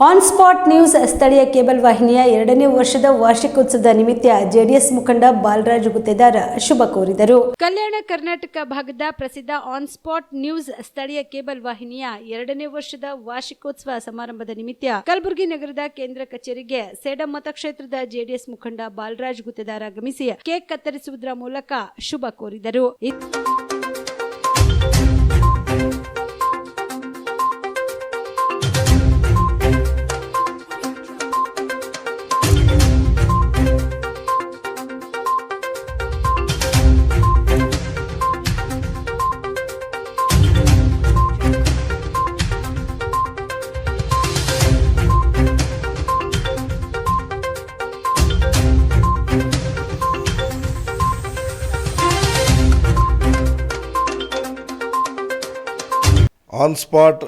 On spot news ಸ್ಥಳೀಯ cable ವಾಹಿನಿಯ 2ನೇ ವರ್ಷದ ವಾರ್ಷಿಕೋತ್ಸವದ ನಿಮಿತ್ತ ಜೆಡಿಎಸ್ ಮುಖಂಡ ಬಾಲರಾಜ್ ಗುತ್ತೇದಾರ್ ಶುಭ ಕೋರಿದರು. ಕಲ್ಯಾಣ ಕರ್ನಾಟಕ ಭಾಗದ ಪ್ರಸಿದ್ಧ ಆನ್ ಸ್ಪಾಟ್ ನ್ಯೂಸ್ ಸ್ಥಳೀಯ ಕೇಬಲ್ ವಾಹಿನಿಯ 2ನೇ ವರ್ಷದ ವಾರ್ಷಿಕೋತ್ಸವ ಸಮಾರಂಭದ ನಿಮಿತ್ತ ಕಲಬುರಗಿ ನಗರದ ಕೇಂದ್ರ ಕಚೇರಿಗೆ ಸೇಡಂ ಮತಕ್ಷೇತ್ರದ ಜೆಡಿಎಸ್ ಮುಖಂಡ ಬಾಲರಾಜ್ ಗುತ್ತೇದಾರ್ ಆಗಮಿಸಿ ಕೇಕ್ ಕತ್ತರಿಸುವುದರ ಮೂಲಕ ಶುಭ ಕೋರಿದರು. ಆನ್ ಸ್ಪಾಟ್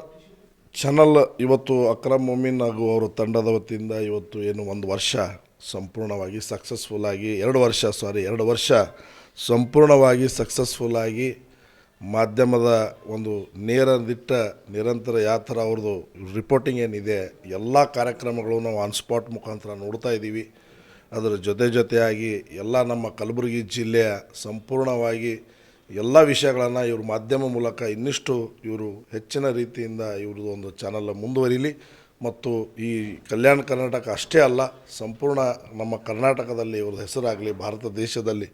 ಚಾನಲ್ ಇವತ್ತು ಅಕ್ರಮ್ ಮೊಮಿನ್ ಹಾಗೂ ಅವರ ತಂಡದ ವತಿಯಿಂದ ಇವತ್ತು ಏನು ಒಂದು ವರ್ಷ ಸಂಪೂರ್ಣವಾಗಿ ಸಕ್ಸಸ್ಫುಲ್ಲಾಗಿ 2 ವರ್ಷ ಸಂಪೂರ್ಣವಾಗಿ ಸಕ್ಸಸ್ಫುಲ್ಲಾಗಿ ಮಾಧ್ಯಮದ ಒಂದು ನಿರಂತರ ಯಾವ ಥರ ಅವ್ರದ್ದು ರಿಪೋರ್ಟಿಂಗ್ ಏನಿದೆ ಎಲ್ಲ ಕಾರ್ಯಕ್ರಮಗಳು ನಾವು ಆನ್ ಸ್ಪಾಟ್ ಮುಖಾಂತರ ನೋಡ್ತಾ ಇದ್ದೀವಿ. ಅದರ ಜೊತೆಯಾಗಿ ಎಲ್ಲ ನಮ್ಮ ಕಲಬುರಗಿ ಜಿಲ್ಲೆಯ ಸಂಪೂರ್ಣವಾಗಿ ಎಲ್ಲ ವಿಷಯಗಳನ್ನು ಇವರು ಮಾಧ್ಯಮ ಮೂಲಕ ಇನ್ನಿಷ್ಟು ಇವರು ಹೆಚ್ಚಿನ ರೀತಿಯಿಂದ ಇವ್ರದ್ದು ಒಂದು ಚಾನಲ್ ಮುಂದುವರಿಲಿ ಮತ್ತು ಈ ಕಲ್ಯಾಣ ಕರ್ನಾಟಕ ಅಷ್ಟೇ ಅಲ್ಲ ಸಂಪೂರ್ಣ ನಮ್ಮ ಕರ್ನಾಟಕದಲ್ಲಿ ಇವ್ರದ್ದು ಹೆಸರಾಗಲಿ, ಭಾರತ ದೇಶದಲ್ಲಿ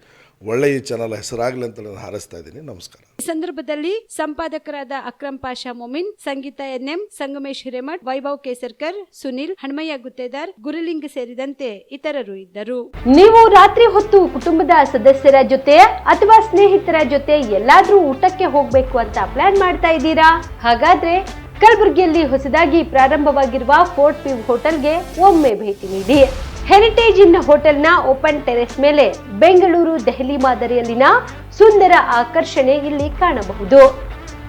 ಒಳ್ಳೆಯ ಚಾನಲ್ ಹೆಸರಾಗಲಿ ಅಂತ ನಾನು ಹಾರೈಸ್ತಾ ಇದ್ದೀನಿ. ನಮಸ್ಕಾರ. ಈ ಸಂದರ್ಭದಲ್ಲಿ ಸಂಪಾದಕರಾದ ಅಕ್ರಮ್ ಪಾಷಾ ಮೊಮಿನ್, ಸಂಗೀತ ಎನ್ಎಂ, ಸಂಗಮೇಶ್ ಹಿರೇಮಠ್, ವೈಭವ್ ಕೇಸರ್ಕರ್, ಸುನಿಲ್, ಹನುಮಯ್ಯ ಗುತ್ತೇದಾರ್, ಗುರುಲಿಂಗ ಸೇರಿದಂತೆ ಇತರರು ಇದ್ದರು. ನೀವು ರಾತ್ರಿ ಹೊತ್ತು ಕುಟುಂಬದ ಸದಸ್ಯರ ಜೊತೆ ಅಥವಾ ಸ್ನೇಹಿತರ ಜೊತೆ ಎಲ್ಲಾದ್ರೂ ಊಟಕ್ಕೆ ಹೋಗ್ಬೇಕು ಅಂತ ಪ್ಲಾನ್ ಮಾಡ್ತಾ ಇದ್ದೀರಾ? ಹಾಗಾದ್ರೆ ಕಲಬುರಗಿಯಲ್ಲಿ ಹೊಸದಾಗಿ ಪ್ರಾರಂಭವಾಗಿರುವ ಫೋರ್ಟ್ ವ್ಯೂ ಹೋಟೆಲ್ಗೆ ಒಮ್ಮೆ ಭೇಟಿ ನೀಡಿ. ಹೆರಿಟೇಜ್ ಇನ್ ಹೋಟೆಲ್ನ ಓಪನ್ ಟೆರೆಸ್ ಮೇಲೆ ಬೆಂಗಳೂರು, ದೆಹಲಿ ಮಾದರಿಯಲ್ಲಿನ ಸುಂದರ ಆಕರ್ಷಣೆ ಇಲ್ಲಿ ಕಾಣಬಹುದು.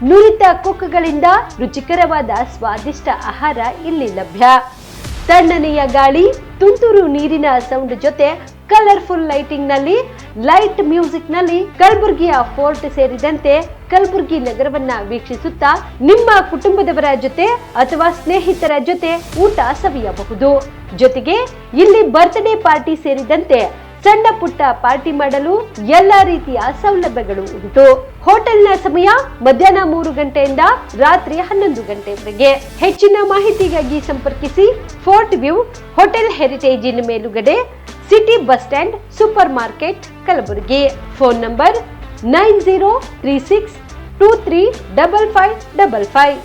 ನುರಿತ ಕುಕ್ಗಳಿಂದ ರುಚಿಕರವಾದ ಸ್ವಾದಿಷ್ಟ ಆಹಾರ ಇಲ್ಲಿ ಲಭ್ಯ. ತಣ್ಣನೆಯ ಗಾಳಿ, ತುಂತುರು ನೀರಿನ ಸೌಂಡ್ ಜೊತೆ ಕಲರ್ಫುಲ್ ಲೈಟಿಂಗ್ ನಲ್ಲಿ, ಲೈಟ್ ಮ್ಯೂಸಿಕ್ ನಲ್ಲಿ ಕಲಬುರಗಿಯ ಫೋರ್ಟ್ ಸೇರಿದಂತೆ ಕಲಬುರಗಿ ನಗರವನ್ನ ವೀಕ್ಷಿಸುತ್ತಾ ನಿಮ್ಮ ಕುಟುಂಬದವರ ಜೊತೆ ಅಥವಾ ಸ್ನೇಹಿತರ ಜೊತೆ ಊಟ ಸವಿಯಬಹುದು. ಜೊತೆಗೆ ಇಲ್ಲಿ ಬರ್ತ್ಡೇ ಪಾರ್ಟಿ ಸೇರಿದಂತೆ ಸಣ್ಣ ಪುಟ್ಟ ಪಾರ್ಟಿ ಮಾಡಲು ಎಲ್ಲಾ ರೀತಿಯ ಸೌಲಭ್ಯಗಳು ಉಂಟು. ಹೋಟೆಲ್ನ ಸಮಯ ಮಧ್ಯಾಹ್ನ 3 ಗಂಟೆಯಿಂದ ರಾತ್ರಿ 11 ಗಂಟೆವರೆಗೆ. ಹೆಚ್ಚಿನ ಮಾಹಿತಿಗಾಗಿ ಸಂಪರ್ಕಿಸಿ ಫೋರ್ಟ್ ವ್ಯೂ ಹೋಟೆಲ್, ಹೆರಿಟೇಜ್ ಇನ್ ಮೇಲುಗಡೆ, city bus stand, super market, Kalaburagi. Phone number 9036235555.